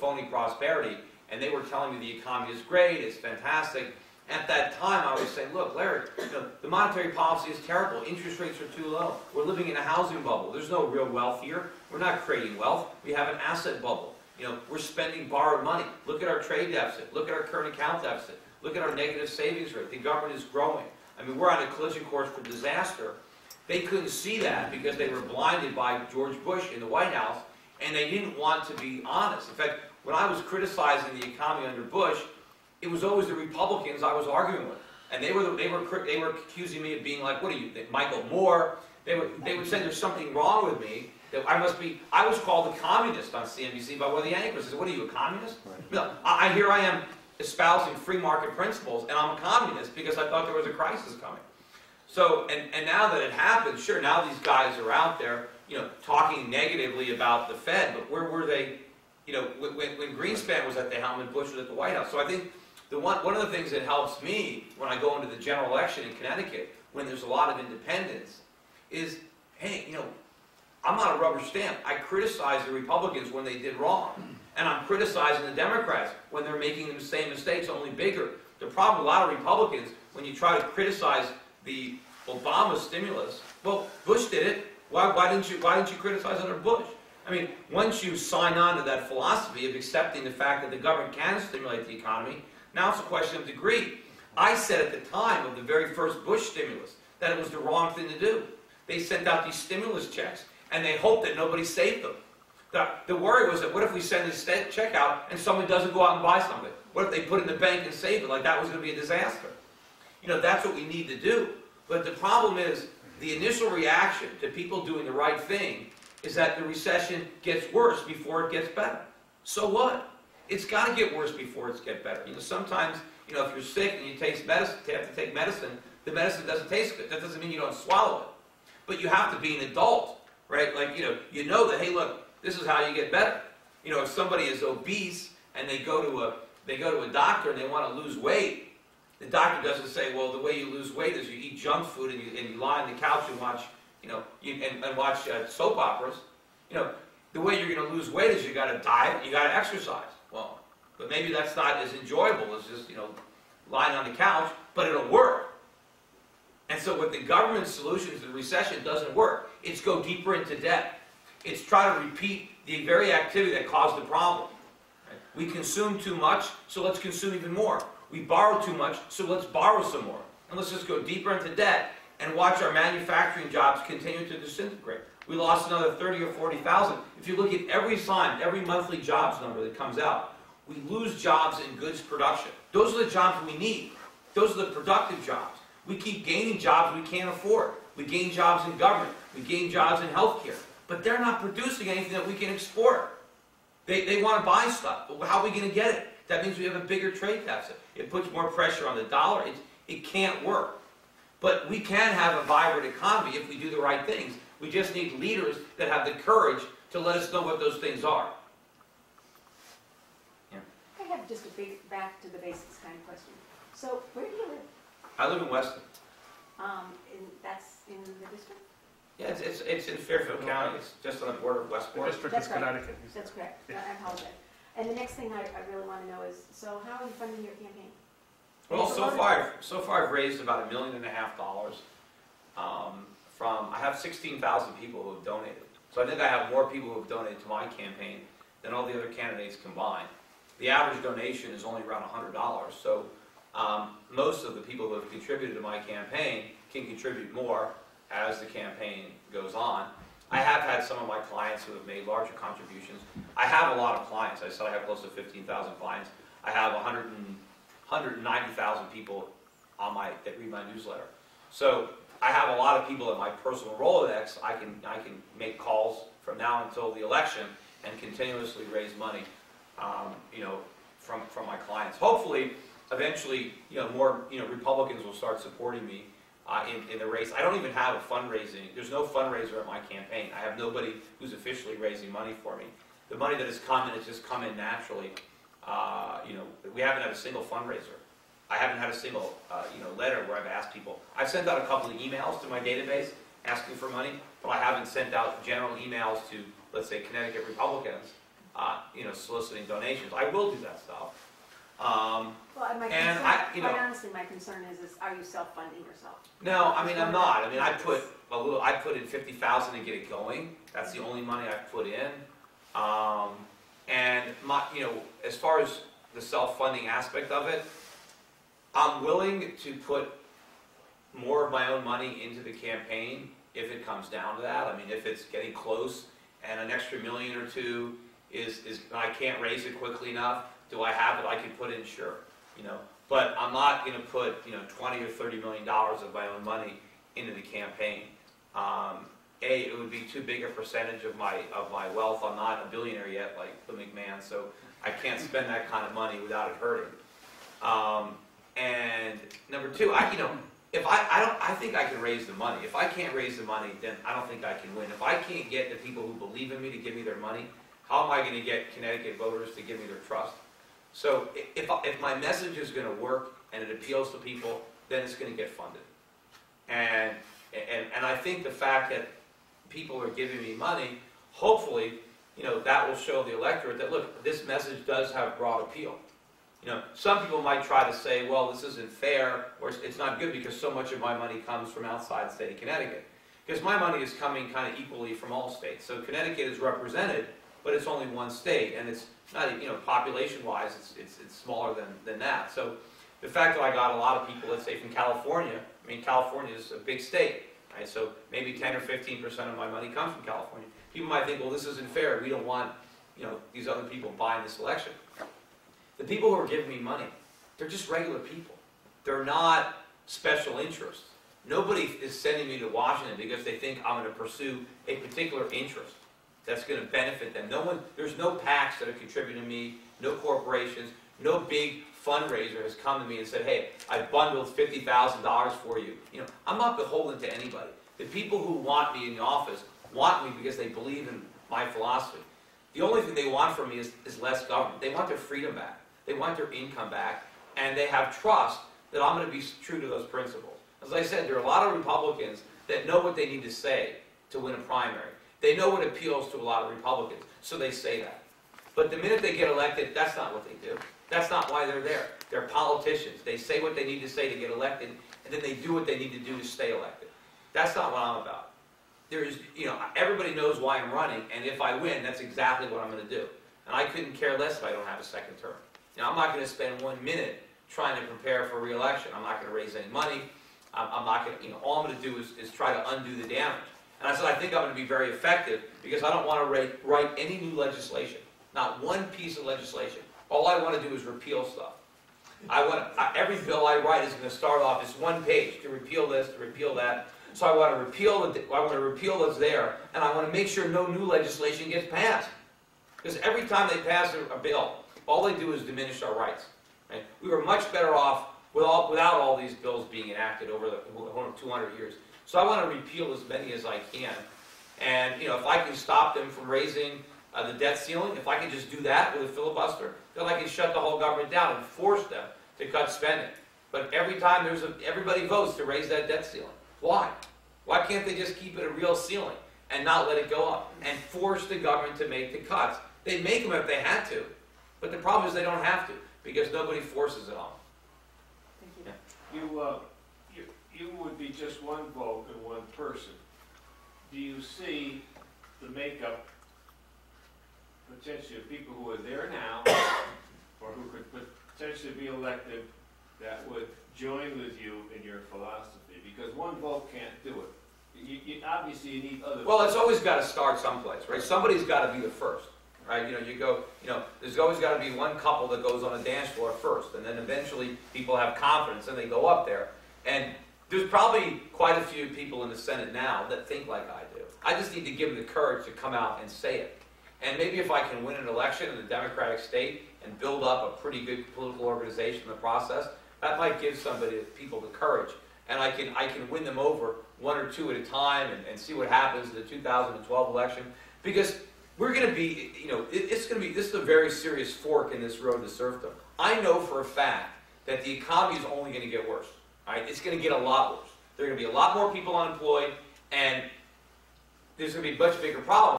phony prosperity, and they were telling me the economy is great, it's fantastic. At that time, I was saying, look, Larry, the monetary policy is terrible. Interest rates are too low. We're living in a housing bubble. There's no real wealth here. We're not creating wealth. We have an asset bubble. We're spending borrowed money. Look at our trade deficit. Look at our current account deficit. Look at our negative savings rate. The government is growing. I mean, we're on a collision course for disaster. They couldn't see that because they were blinded by George Bush in the White House, and they didn't want to be honest. In fact, when I was criticizing the economy under Bush, it was always the Republicans I was arguing with, and they were accusing me of being like, what are you, Michael Moore? They would say there's something wrong with me, that I was called a communist on CNBC by one of the anchors. I said, what are you, a communist? Right. No, here I am espousing free market principles, and I'm a communist because I thought there was a crisis coming. So, and now that it happened, sure, now these guys are out there, talking negatively about the Fed, but where were they, when Greenspan was at the helm and Bush was at the White House? So I think one of the things that helps me when I go into the general election in Connecticut, when there's a lot of independents, is, hey, I'm not a rubber stamp. I criticize the Republicans when they did wrong. And I'm criticizing the Democrats when they're making the same mistakes, only bigger. The problem with a lot of Republicans, when you try to criticize the Obama stimulus, well, Bush did it. Why didn't you criticize under Bush? I mean, once you sign on to that philosophy of accepting the fact that the government can stimulate the economy, now it's a question of degree. I said at the time of the very first Bush stimulus that it was the wrong thing to do. They sent out these stimulus checks, and they hoped that nobody saved them. The worry was that what if we send this check out and someone doesn't go out and buy something? What if they put it in the bank and save it? Like that was going to be a disaster. That's what we need to do. But the problem is the initial reaction to people doing the right thing is that the recession gets worse before it gets better. So what? It's got to get worse before it gets better. Sometimes, if you're sick and you have to take medicine, the medicine doesn't taste good. That doesn't mean you don't swallow it. But you have to be an adult, right? Like, you know that, hey, look, this is how you get better. If somebody is obese and they go to a doctor and they want to lose weight, the doctor doesn't say, well, the way you lose weight is you eat junk food and you lie on the couch and watch, and watch soap operas. The way you're going to lose weight is you got to diet, you got to exercise. Well, but maybe that's not as enjoyable as just, lying on the couch, but it'll work. And so with the government solution to the recession doesn't work. It's go deeper into debt. It's try to repeat the very activity that caused the problem. We consume too much, so let's consume even more. We borrow too much, so let's borrow some more. And let's just go deeper into debt and watch our manufacturing jobs continue to disintegrate. We lost another 30 or 40,000. If you look at every sign, every monthly jobs number that comes out, we lose jobs in goods production. Those are the jobs we need. Those are the productive jobs. We keep gaining jobs we can't afford. We gain jobs in government. We gain jobs in healthcare. But they're not producing anything that we can export. They want to buy stuff, but how are we going to get it? That means we have a bigger trade deficit. It puts more pressure on the dollar. It can't work. But we can have a vibrant economy if we do the right things. We just need leaders that have the courage to let us know what those things are. Yeah. I have just a big back to the basics kind of question. So, where do you live? I live in Weston. That's in the district? Yeah, it's in Fairfield County. It's just on the border of Westport. The district is Connecticut. That's correct. Yeah. I apologize. And the next thing I really want to know is, so how are you funding your campaign? Well, so far I've raised about $1.5 million from, I have 16,000 people who have donated. So I think I have more people who have donated to my campaign than all the other candidates combined. The average donation is only around $100. So most of the people who have contributed to my campaign can contribute more as the campaign goes on. I have had some of my clients who have made larger contributions. I have a lot of clients. I said I have close to 15,000 clients. I have 190,000 people on that read my newsletter. So I have a lot of people in my personal Rolodex. I can make calls from now until the election and continuously raise money, from my clients. Hopefully, eventually, more Republicans will start supporting me in the race. I don't even have a fundraising. There's no fundraiser at my campaign. I have nobody who's officially raising money for me. The money that has come in has just come in naturally. We haven't had a single fundraiser. I haven't had a single letter where I've asked people. I've sent out a couple of emails to my database asking for money, but I haven't sent out general emails to, let's say, Connecticut Republicans, soliciting donations. I will do that stuff. Well, my And concern, quite honestly, my concern is are you self-funding yourself? No, I mean, I'm not. I mean, I put in 50,000 to get it going. That's the only money I've put in. And as far as the self-funding aspect of it, I'm willing to put more of my own money into the campaign if it comes down to that. I mean, if it's getting close and an extra $1 million or $2 million is I can't raise it quickly enough, do I have it I can put in? Sure. But I'm not going to put, $20 or $30 million of my own money into the campaign. It would be too big a percentage of my wealth. I'm not a billionaire yet, like the McMahon, so I can't spend that kind of money without it hurting. And number two, I think I can raise the money. If I can't raise the money, then I don't think I can win. If I can't get the people who believe in me to give me their money, how am I going to get Connecticut voters to give me their trust? So if my message is going to work and it appeals to people, then it's going to get funded. And I think the fact that people are giving me money, hopefully, that will show the electorate that, look, this message does have broad appeal. Some people might try to say, well, this isn't fair, or it's not good because so much of my money comes from outside the state of Connecticut. Because my money is coming kind of equally from all states. So Connecticut is represented, but it's only one state, and it's not, population-wise, it's smaller than that. So the fact that I got a lot of people, let's say from California, I mean, California is a big state, right? So maybe 10 or 15% of my money comes from California. People might think, well, this isn't fair. We don't want, these other people buying this election. The people who are giving me money, they're just regular people. They're not special interests. Nobody is sending me to Washington because they think I'm going to pursue a particular interest that's going to benefit them. There's no PACs that are contributing to me, no corporations, no big fundraiser has come to me and said, hey, I bundled $50,000 for you. I'm not beholden to anybody. The people who want me in the office want me because they believe in my philosophy. The only thing they want from me is less government. They want their freedom back. They want their income back, and they have trust that I'm going to be true to those principles. As I said, there are a lot of Republicans that know what they need to say to win a primary. They know what appeals to a lot of Republicans, so they say that. But the minute they get elected, that's not what they do. That's not why they're there. They're politicians. They say what they need to say to get elected, and then they do what they need to do to stay elected. That's not what I'm about. Everybody knows why I'm running, and if I win, that's exactly what I'm going to do. And I couldn't care less if I don't have a second term. I'm not going to spend 1 minute trying to prepare for re-election. I'm not going to raise any money. I'm not going to, all I'm going to do is try to undo the damage. And I said, I think I'm going to be very effective because I don't want to write any new legislation. Not one piece of legislation. All I want to do is repeal stuff. Every bill I write is going to start off as one page to repeal this, to repeal that. So I want to repeal what's there, and I want to make sure no new legislation gets passed. Because every time they pass a bill, all they do is diminish our rights. Right? We were much better off without all these bills being enacted over the 200 years. So I want to repeal as many as I can. And if I can stop them from raising the debt ceiling, if I can just do that with a filibuster, then I can shut the whole government down and force them to cut spending. But every time everybody votes to raise that debt ceiling. Why? Why can't they just keep it a real ceiling and not let it go up and force the government to make the cuts? They'd make them if they had to. But the problem is they don't have to because nobody forces it on them. Thank you. Yeah. You would be just one vote and one person. Do you see the makeup potentially of people who are there now or who could potentially be elected that would join with you in your philosophy? Because one vote can't do it. Obviously you need other. Well, it's always got to start someplace, right? Somebody's got to be the first, right? There's always got to be one couple that goes on a dance floor first, and then eventually people have confidence and they go up there. And there's probably quite a few people in the Senate now that think like I do. I just need to give them the courage to come out and say it. And maybe if I can win an election in a Democratic state and build up a pretty good political organization in the process, that might give people the courage. And I can win them over one or two at a time and see what happens in the 2012 election. Because we're going to be, this is a very serious fork in this road to serfdom. I know for a fact that the economy is only going to get worse. Right? It's going to get a lot worse. There are going to be a lot more people unemployed, and there's going to be a much bigger problem.